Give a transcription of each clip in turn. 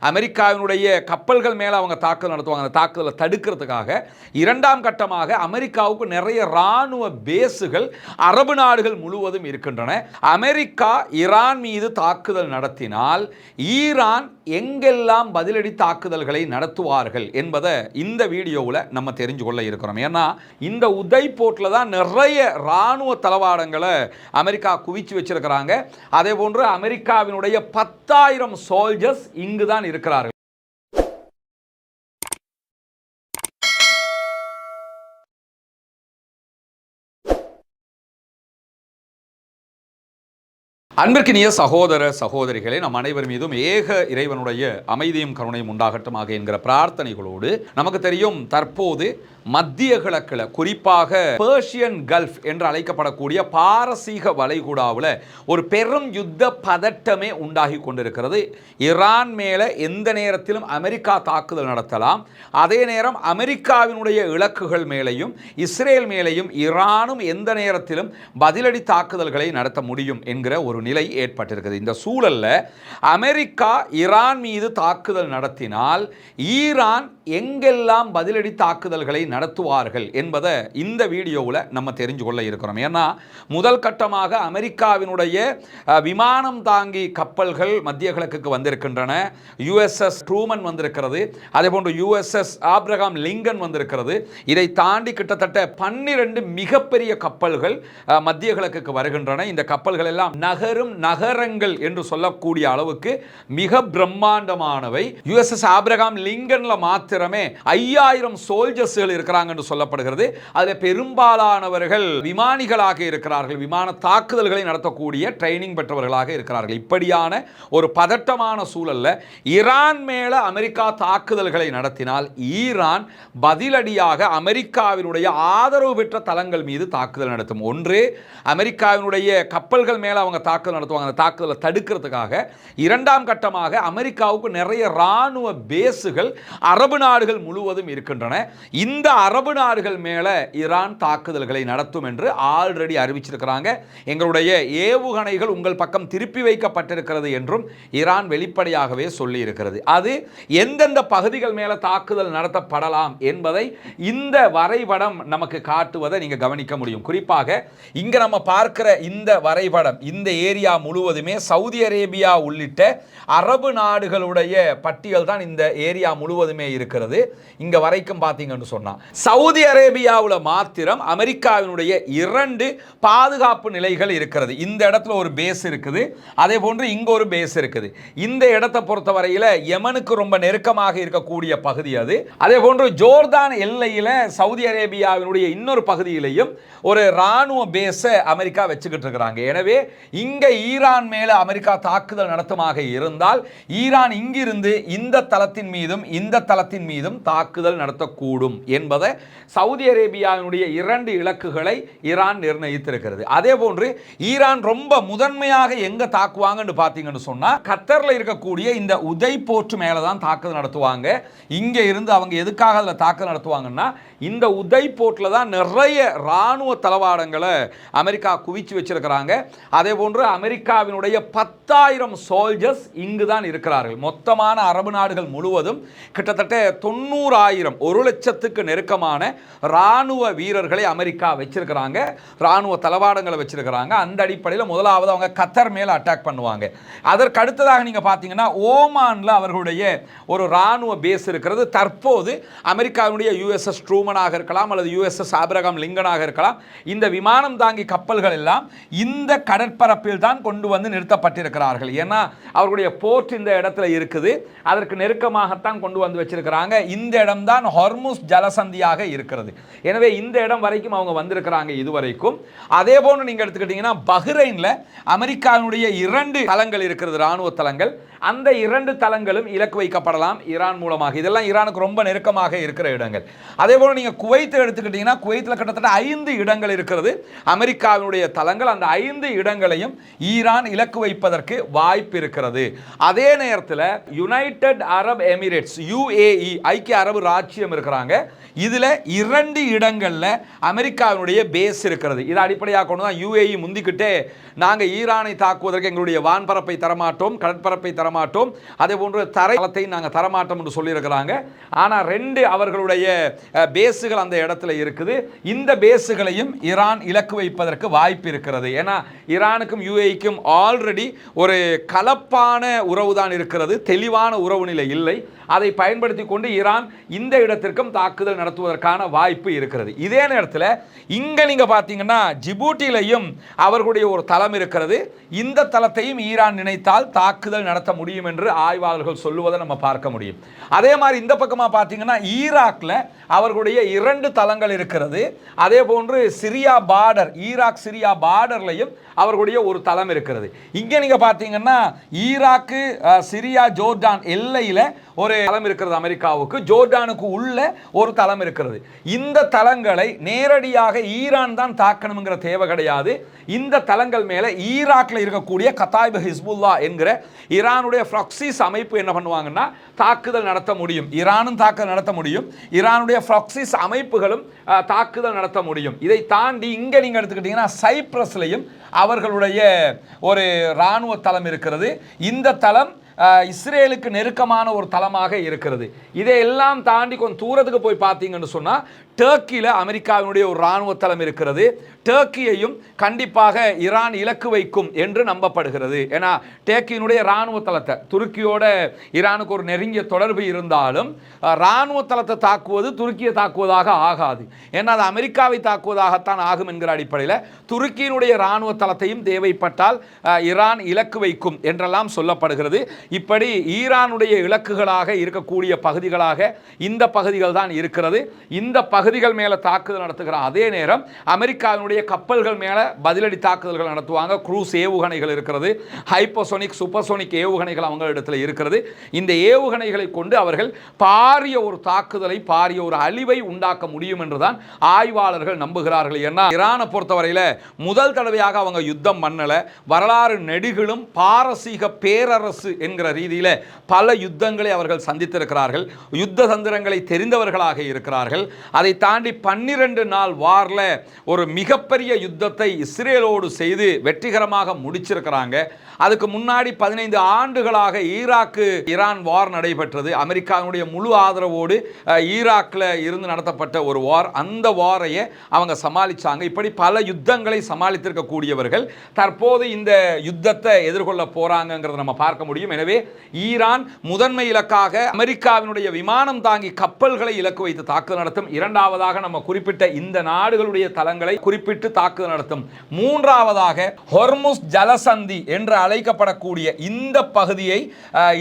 அமெரிக்காவினுடைய கப்பல்கள் மேலே அவங்க தாக்குதல் நடத்துவாங்க. அந்த தாக்குதலை தடுக்கிறதுக்காக இரண்டாம் கட்டமாக அமெரிக்காவுக்கு நிறைய இராணுவ பேஸுகள் அரபு நாடுகள் முழுவதும் இருக்கின்றன. அமெரிக்கா ஈரான் மீது தாக்குதல் நடத்தினால் ஈரான் எங்கெல்லாம் பதிலடி தாக்குதல்களை நடத்துவார்கள் என்பதை இந்த வீடியோவில் நம்ம தெரிஞ்சு கொள்ள இருக்கிறோம். ஏன்னா இந்த உதை போர்ட்டில் தான் நிறைய இராணுவ தளவாடங்களை அமெரிக்கா குவிச்சு வச்சிருக்கிறாங்க. அதே போன்று அமெரிக்காவினுடைய 10,000 சோல்ஜர்ஸ் இங்கு தான் இருக்கிறார்கள். அன்பிற்கினிய சகோதர சகோதரிகளே, நம் அனைவர் மீதும் ஏக இறைவனுடைய அமைதியும் கருணையும் உண்டாகட்டுமாக என்கிற பிரார்த்தனைகளோடு, நமக்கு தெரியும் தற்போது மத்திய கிழக்கில் குறிப்பாக பெர்ஷியன் கல்ஃப் என்று அழைக்கப்படக்கூடிய பாரசீக வளைகுடாவில் ஒரு பெரும் யுத்த பதட்டமே உண்டாகி கொண்டிருக்கிறது. ஈரான் மேலே எந்த நேரத்திலும் அமெரிக்கா தாக்குதல் நடத்தலாம். அதே நேரம் அமெரிக்காவினுடைய இலக்குகள் மேலேயும் இஸ்ரேல் மேலேயும் ஈரானும் எந்த நேரத்திலும் பதிலடி தாக்குதல்களை நடத்த முடியும் என்கிற ஒரு நிலை ஏற்பட்டிருக்கிறது. இந்த சூழல்ல அமெரிக்கா ஈரான் மீது தாக்குதல் நடத்தினால் ஈரான் எங்கெல்லாம் பதிலடி தாக்குதல்களை நடத்துவார்கள் என்பதை இந்த வீடியோவில் நம்ம தெரிஞ்சு கொள்ள இருக்கிறோம். ஏன்னா முதல் கட்டமாக அமெரிக்காவினுடைய விமானம் தாங்கி கப்பல்கள் மத்திய கிழக்குக்கு வந்திருக்கின்றன. USS ட்ரூமன் வந்திருக்கிறது. அதே போன்று USS ஆப்ரஹாம் லிங்கன் வந்திருக்கிறது. இதை தாண்டி கிட்டத்தட்ட 12 மிகப்பெரிய கப்பல்கள் மத்திய கிழக்குக்கு வருகின்றன. இந்த கப்பல்கள் எல்லாம் நகரங்கள் என்று சொல்லக்கூடிய அளவுக்கு மிக பிரம்மாண்டமானவை. USS ஆப்ரஹாம் லிங்கன்ல மாத்திரமே 5000 சோல்ஜர்ஸ்கள் இருக்கிறாங்க என்று சொல்லப்படுகிறது. அதில் பெரும்பாலானவர்கள் விமானிகளாக இருக்கிறார்கள். விமான தாக்குதல்களை நடத்தக்கூடிய ட்ரைனிங் பெற்றவர்களாக இருக்கிறார்கள். இப்படியான ஒரு பதட்டமான சூழல்ல ஈரான் மேல அமெரிக்கா தாக்குதல்களை நடத்தினால் ஈரான் பதிலடியாக அமெரிக்காவினுடைய ஆதரவு பெற்ற தளங்கள் மீது தாக்குதல் நடத்தும். ஒன்று, அமெரிக்காவினுடைய கப்பல்கள் மேல அவங்க தாக்குதல் நடத்துவாங்க. அந்த தாக்குதலை தடுக்கிறதுக்காக இரண்டாம் கட்டமாக அமெரிக்காவுக்கு நிறைய இராணுவ பேஸுகள் அரபு நாடுகள் முழுவதும் இருக்கின்றன. இந்த அரபு நாடுகள் மேல ஈரான் தாக்குதல்களை நடத்தும் என்று ஆல்ரெடி அறிவிச்சிருக்கிறாங்க. எங்களுடைய ஏவுகணைகள் உங்கள் பக்கம் திருப்பி வைக்கப்பட்டிருக்கிறது என்றும் ஈரான் வெளிப்படையாகவே சொல்லி இருக்கிறது. அது எந்தெந்த பகுதிகள் மேல தாக்குதல் நடத்தப்படலாம் என்பதை இந்த வரைபடம் நமக்கு காட்டுவதை நீங்க கவனிக்க முடியும். குறிப்பாக இங்க நம்ம பார்க்கிற இந்த வரைபடம், இந்த ஏரியா முழுவதுமே சவுதி அரேபியா உள்ளிட்ட அரபு நாடுகளுடைய பட்டியல் தான் இந்த ஏரியா முழுவதுமே இருக்கிறது. இங்க வரைக்கும் பார்த்தீங்கன்னு சொன்னா சவுதி அரேபியாவில் மாத்திரம் அமெரிக்காவினுடைய 2 பாதுகாப்பு நிலைகள் இருக்கிறது. இந்த இடத்துல ஒரு பேஸ் இருக்குது, அதே போன்று இங்க ஒரு பேஸ் இருக்குது. இந்த இடத்தை பொறுத்தவரையில் யமனுக்கு ரொம்ப நெருக்கமாக இருக்கக்கூடிய பகுதி அது. அதே போன்று ஜோர்தான் எல்லையில் சவுதி அரேபியாவினுடைய இன்னொரு பகுதியிலையும் ஒரு இராணுவ பேஸை அமெரிக்கா வச்சுக்கிட்டு இருக்கிறாங்க. எனவே இங்க ஈரான் மேல அமெரிக்கா தாக்குதல் நடத்துமாக இருந்தால் ஈரான் இங்கிருந்து இந்த தளத்தின் மீதும் இந்த தளத்தின் மீதும் தாக்குதல் நடத்தக்கூடும் என்பதை சவுதி அரேபியாவினுடைய 2 இலக்குகளை ஈரான் நிர்ணயித்திருக்கிறது. அதே போன்று ஈரான் ரொம்ப முதன்மையாக எங்க தாக்குவாங்கன்னு பார்த்தீங்கன்னு சொன்னா கத்தர்ல இருக்கக்கூடிய இந்த உதை போர்ட் மேல தான் தாக்குதல் நடத்துவாங்க. இங்க இருந்து அவங்க எதுக்காக அதில் தாக்குதல் நடத்துவாங்கன்னா இந்த உதை போர்ட்ல தான் நிறைய இராணுவ தளவாடங்களை அமெரிக்கா குவிச்சு வச்சிருக்கிறாங்க. அதே போன்று அமெரிக்காவினுடைய 10,000 சோல்ஜர்ஸ் இங்கு தான் இருக்கிறார்கள். மொத்தமான அரபு நாடுகள் முழுவதும் கிட்டத்தட்ட 90,000 1 லட்சத்துக்கு நெருக்கமான இராணுவ வீரர்களை அமெரிக்கா வச்சிருக்கிறாங்க. இராணுவ தளவாடங்களை வச்சிருக்கிறாங்க. அந்த அடிப்படையில் முதலாவது அவங்க கத்தர் மேல அட்டாக் பண்ணுவாங்க. அதற்கு அடுத்ததாக நீங்க பார்த்தீங்கன்னா ஓமான்ல அவர்களுடைய ஒரு இராணுவ பேஸ் இருக்கிறது. தற்போது அமெரிக்காவினுடைய USS ட்ரூமனாக இருக்கலாம் அல்லது USS ஆப்ரஹாம் லிங்கனாக இருக்கலாம். இந்த விமானம் தாங்கி கப்பல்கள் எல்லாம் இந்த கடற்பரப்பில் தான் கொண்டு வந்து நிறுத்தப்பட்டிருக்கிறார்கள். ஏன்னா அவர்களுடைய போர்ட் இந்த இடத்துல இருக்குது. அதற்கு நெருக்கமாகத்தான் கொண்டு வந்து வச்சிருக்கிறாங்க. இந்த இடம் தான் ஹார்முஸ் ஜலசந்தியாக இருக்கிறது. எனவே இந்த இடம் வரைக்கும் அவங்க வந்திருக்கிறாங்க இதுவரைக்கும். அதே போன்று நீங்க எடுத்துக்கிட்டீங்கன்னா பஹ்ரைன்ல அமெரிக்காவினுடைய 2 தளங்கள் இருக்கிறது, இராணுவ தளங்கள். அந்த 2 தளங்களும் இலக்கு வைக்கப்படலாம் ஈரான் மூலமாக. இதெல்லாம் ஈரானுக்கு ரொம்ப நெருக்கமாக இருக்கிற இடங்கள். அதே போல நீங்க குவைத்தை எடுத்துக்கிட்டீங்கன்னா குவைத்தில் கிட்டத்தட்ட 5 இடங்கள் இருக்கிறது அமெரிக்காவினுடைய தளங்கள். அந்த 5 இடங்களையும் ஈரான் இலக்கு வைப்பதற்கு வாய்ப்பு இருக்கிறது. அதே நேரத்தில் யுனைடெட் அரப் எமிரேட்ஸ் UAE ஐக்கிய அரபு ராச்சியம் இருக்கிறாங்க. இதுல 2 இடங்கள்ல அமெரிக்காவினுடைய பேஸ் இருக்கிறது. இதை அடிப்படையாக கொண்டு தான் UAE முந்திக்கிட்டே நாங்கள் ஈரானை தாக்குவதற்கு எங்களுடைய வான்பரப்பை தரமாட்டோம், கடற்பரப்பை தரமாட்டோம், தரமாட்டோம், அதே போன்று தரைத்தளத்தை நாங்கள் தரமாட்டோம் என்று சொல்லியிருக்கிறாங்க. ஆனால் 2 அவர்களுடைய பேஸுகள் அந்த இடத்துல இருக்குது. இந்த பேஸுகளையும் ஈரான் இலக்கு வைப்பதற்கு வாய்ப்பு இருக்கிறது. ஏன்னா ஈரானுக்கும் யுஏஇக்கும் ஆல்ரெடி ஒரு கலப்பான உறவு தான் இருக்கிறது, தெளிவான உறவு நிலை இல்லை. அதை பயன்படுத்தி கொண்டு ஈரான் இந்த இடத்திற்கும் தாக்குதல் நடத்துவதற்கான வாய்ப்பு இருக்கிறது. இதே நேரத்தில் இங்க நீங்க பார்த்தீங்கன்னா ஜிபூட்டிலையும் அவர்களுடைய ஒரு தளம் இருக்கிறது. இந்த தளத்தையும் ஈரான் நினைத்தால் தாக்குதல் நடத்த முடியும் என்று ஆய்வாளர்கள் சொல்லுவதை நம்ம பார்க்க முடியும். அதே மாதிரி இந்த பக்கமாக பார்த்தீங்கன்னா ஈராக்ல அவர்களுடைய 2 தளங்கள் இருக்கிறது. அதே போன்று சிரியா பார்டர், ஈராக் சிரியா பார்டர்லையும் அவர்களுடைய ஒரு தளம் இருக்கிறது. இங்கே நீங்க பார்த்தீங்கன்னா ஈராக்கு சிரியா ஜோர்டான் எல்லையில் ஒரு தளம் இருக்கிறது அமெரிக்காவுக்கு, ஜோர்டானுக்கு உள்ள ஒரு தளம் இருக்கிறது. இந்த தளங்களை நேரடியாக ஈரான் தான் தாக்கணுங்கிற தேவை கிடையாது. இந்த தளங்கள் மேலே ஈராக்ல இருக்கக்கூடிய கத்தாயிப் ஹிஸ்புல்லா என்கிற ஈரானுடைய ப்ராக்சிஸ் அமைப்பு என்ன பண்ணுவாங்கன்னா தாக்குதல் நடத்த முடியும். ஈரானும் தாக்குதல் நடத்த முடியும், ஈரானுடைய ப்ராக்சிஸ் அமைப்புகளும் தாக்குதல் நடத்த முடியும். இதை தாண்டி இங்கே நீங்கள் எடுத்துக்கிட்டீங்கன்னா சைப்ரஸ்லையும் அவர்களுடைய ஒரு இராணுவ தளம் இருக்கிறது. இந்த தளம் இஸ்ரேலுக்கு நெருக்கமான ஒரு தளமாக இருக்கிறது. இதையெல்லாம் தாண்டி கொஞ்சம் தூரத்துக்கு போய் பார்த்தீங்கன்னு சொன்னால் டர்க்கியில் அமெரிக்காவினுடைய ஒரு இராணுவ தளம் இருக்கிறது. டர்க்கியையும் கண்டிப்பாக ஈரான் இலக்கு வைக்கும் என்று நம்பப்படுகிறது. ஏன்னா டர்க்கியினுடைய இராணுவ தளத்தை, துருக்கியோட ஈரானுக்கு ஒரு நெருங்கிய தொடர்பு இருந்தாலும் இராணுவ தளத்தை தாக்குவது துருக்கியை தாக்குவதாக ஆகாது. ஏன்னா அது அமெரிக்காவை தாக்குவதாகத்தான் ஆகும் என்கிற அடிப்படையில் துருக்கியினுடைய இராணுவ தளத்தையும் தேவைப்பட்டால் ஈரான் இலக்கு வைக்கும் என்றெல்லாம் சொல்லப்படுகிறது. இப்படி ஈரானுடைய இலக்குகளாக இருக்கக்கூடிய பகுதிகளாக இந்த பகுதிகள் தான் இருக்கிறது. இந்த பகுதிகள் மேலே தாக்குதல் நடத்துகிற அதே நேரம் அமெரிக்காவினுடைய கப்பல்கள் மேலே பதிலடி தாக்குதல்கள் நடத்துவாங்க. குரூஸ் ஏவுகணைகள் இருக்கிறது, ஹைப்போசோனிக் சூப்பர்சோனிக் ஏவுகணைகள் அவங்களிடத்தில் இருக்கிறது. இந்த ஏவுகணைகளை கொண்டு அவர்கள் பாரிய ஒரு தாக்குதலை, பாரிய ஒரு அழிவை உண்டாக்க முடியும் என்றுதான் ஆய்வாளர்கள் நம்புகிறார்கள். ஏன்னா ஈரானை பொறுத்தவரையில் முதல் தடவையாக அவங்க யுத்தம் பண்ணல, வரலாறு நெடுகிலும் பாரசீக பேரரசு என்கிற ரீதியில் பல யுத்தங்களை அவர்கள் சந்தித்திருக்கிறார்கள். யுத்த தந்திரங்களை தெரிந்தவர்களாக இருக்கிறார்கள். அதை தாண்டி 12 நாள் வார்ல ஒரு மிகப்பெரிய யுத்தத்தை இஸ்ரேலோடு செய்து வெற்றிகரமாக முடிச்சிருக்கிறாங்க. அதுக்கு முன்னாடி 15 ஆண்டுகளாக ஈரான் வார் நடைபெற்றது. அமெரிக்காவுடைய முழு ஆதரவோடு ஈராக்கில் இருந்து நடத்தப்பட்ட ஒரு வார். அந்த வாரையை அவங்க சமாளிச்சாங்க. இப்படி பல யுத்தங்களை சமாளித்திருக்கக்கூடியவர்கள் தற்போது இந்த யுத்தத்தை எதிர்கொள்ள போறாங்கிறத நம்ம பார்க்க முடியும். எனவே ஈரான் முதன்மை இலக்காக அமெரிக்காவினுடைய விமானம் தாங்கி கப்பல்களை இலக்கு வைத்து தாக்குதல் நடத்தும். இரண்டாவதாக நம்ம குறிப்பிட்ட இந்த நாடுகளுடைய தளங்களை குறிப்பிட்டு தாக்குதல் நடத்தும். மூன்றாவதாக ஹொர்முஸ் ஜலசந்தி என்ற அழைக்கப்படக்கூடிய இந்த பகுதியை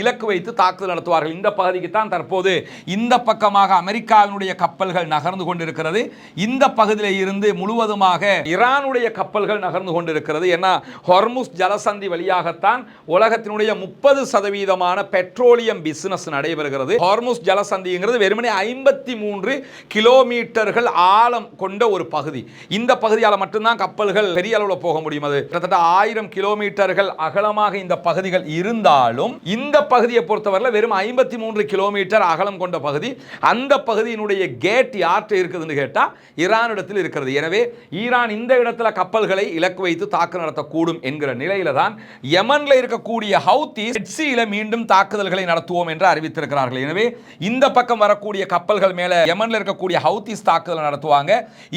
இலக்கு வைத்து தாக்குதல் நடத்துவார்கள். இந்த பகுதிக்கு தான் தற்போது இந்த பக்கமாக அமெரிக்காவினுடைய கப்பல்கள் நகர்ந்து கொண்டிருக்கிறது. இந்த பகுதியில் இருந்து முழுவதுமாக ஈரானுடைய கப்பல்கள் நகர்ந்து கொண்டிருக்கிறது. ஏன்னா ஹொர்முஸ் ஜலசந்தி வழியாகத்தான் உலகத்தினுடைய 30% பெட்ரோலியம் பிசினஸ் நடைபெறுகிறது. ஹொர்முஸ் ஜலசந்திங்கிறது வெறுமனே 53 கிலோமீட்டர்கள் ஆழம் கொண்ட ஒரு பகுதி. இந்த பகுதியால் மட்டும்தான் கப்பல்கள் பெரிய அளவில் போக முடியும். அது கிட்டத்தட்ட 1000 கிலோமீட்டர்கள் அகலமாக இந்த பகுதிகள் இருந்தாலும் இந்த பகுதியை பொறுத்தவரை வெறும் 53 கிலோமீட்டர் அகலம் கொண்ட பகுதி. அந்த பகுதியினுடைய கேட் யார்கிட்ட இருக்குதுன்னு கேட்டால் ஈரானிடத்தில் இருக்கிறது. எனவே ஈரான் இந்த இடத்துல கப்பல்களை இலக்கு வைத்து தாக்குதல் நடத்தக்கூடும் என்கிற நிலையில தான் யமன்ல இருக்கக்கூடிய ஹவுதீஸ் ரெட் சீல மீண்டும் தாக்குதல்களை நடத்துவோம் என்று அறிவித்திருக்கிறார்கள். எனவே இந்த பக்கம் வரக்கூடிய கப்பல்கள் மேல யமன்ல இருக்கக்கூடிய ஹவுதீஸ் தாக்குதல் நடத்துவாங்க.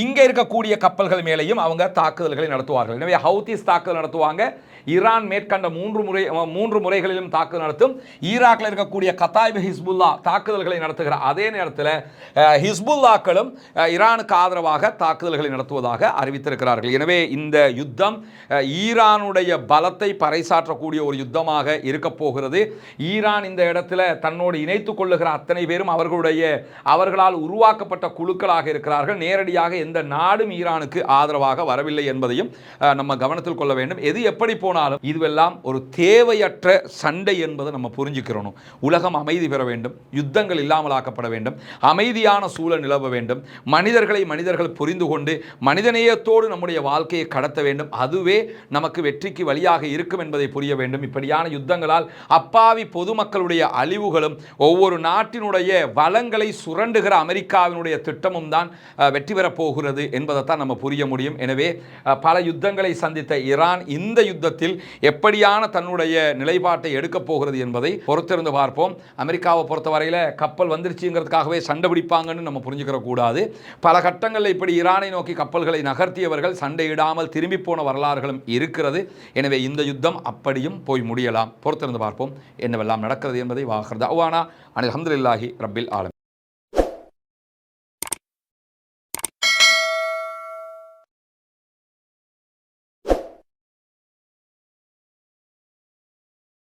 இங்க இருக்கக்கூடிய கப்பல்கள் மேலேயும் அவங்க தாக்குதல்களை நடத்துவார்கள். எனவே ஹவுதீஸ் தாக்குதல் நடத்துவாங்க. ஈரான் மேற்கண்ட 3 முறைகளிலும் தாக்குதல் நடத்தும். ஈராக்கில் இருக்கக்கூடிய கத்தாயிப் ஹிஸ்புல்லா தாக்குதல்களை நடத்துகிற அதே நேரத்தில் ஹிஸ்புல்லாக்களும் ஈரானுக்கு ஆதரவாக தாக்குதல்களை நடத்துவதாக அறிவித்திருக்கிறார்கள். எனவே இந்த யுத்தம் ஈரானுடைய பலத்தை பறைசாற்றக்கூடிய ஒரு யுத்தமாக இருக்க போகிறது. ஈரான் இந்த இடத்துல தன்னோடு இணைத்துக் கொள்ளுகிற அத்தனை பேரும் அவர்களால் உருவாக்கப்பட்ட குழுக்களாக இருக்கிறார்கள். நேரடியாக எந்த நாடும் ஈரானுக்கு ஆதரவாக வரவில்லை என்பதையும் நம்ம கவனத்தில் கொள்ள வேண்டும். எது எப்படி போனாலும் இதுவெல்லாம் ஒரு தேவையற்ற சண்டை என்பதை நம்ம புரிஞ்சுக்கிறோம். உலகம் அமைதி பெற வேண்டும், யுத்தங்கள் இல்லாமலாக்கப்பட வேண்டும், அமைதியான சூழல் நிலவ வேண்டும், மனிதர்கள் புரிந்து கொண்டு மனிதநேயத்தோடு நம்முடைய வாழ்க்கையை கடத்த வேண்டும். அதுவே நமக்கு வெற்றிக்கு வழியாக இருக்கும் என்பதை புரிய வேண்டும். இப்படியான யுத்தங்களால் அப்பாவி பொதுமக்களுடைய அழிவுகளும் ஒவ்வொரு நாட்டினுடைய வளங்களை சுரண்டுகிற அமெரிக்காவினுடைய திட்டமும் தான் வெற்றி பெறப் போகிறது என்பதைத்தான் நம்ம புரிய முடியும். எனவே பல யுத்தங்களை சந்தித்த ஈரான் இந்த யுத்தத்தில் யுத்தத்தில் எப்படியான தன்னுடைய நிலைப்பாட்டை எடுக்கப் போகிறது என்பதை பொறுத்திருந்து பார்ப்போம். அமெரிக்காவை பொறுத்தவரையில் கப்பல் வந்துருச்சுங்கிறதுக்காகவே சண்டை பிடிப்பாங்கன்னு நம்ம புரிஞ்சுக்கிற கூடாது. பல கட்டங்களில் இப்படி ஈரானை நோக்கி கப்பல்களை நகர்த்தியவர்கள் சண்டையிடாமல் திரும்பி போன வரலாறுகளும் இருக்கிறது. எனவே இந்த யுத்தம் அப்படியும் போய் முடியலாம். பொறுத்திருந்து பார்ப்போம் என்னவெல்லாம் நடக்கிறது என்பதை. வாஹர் தஅவானா அனில் ஹம்துலில்லாஹி ரப்பில் ஆலமீன்.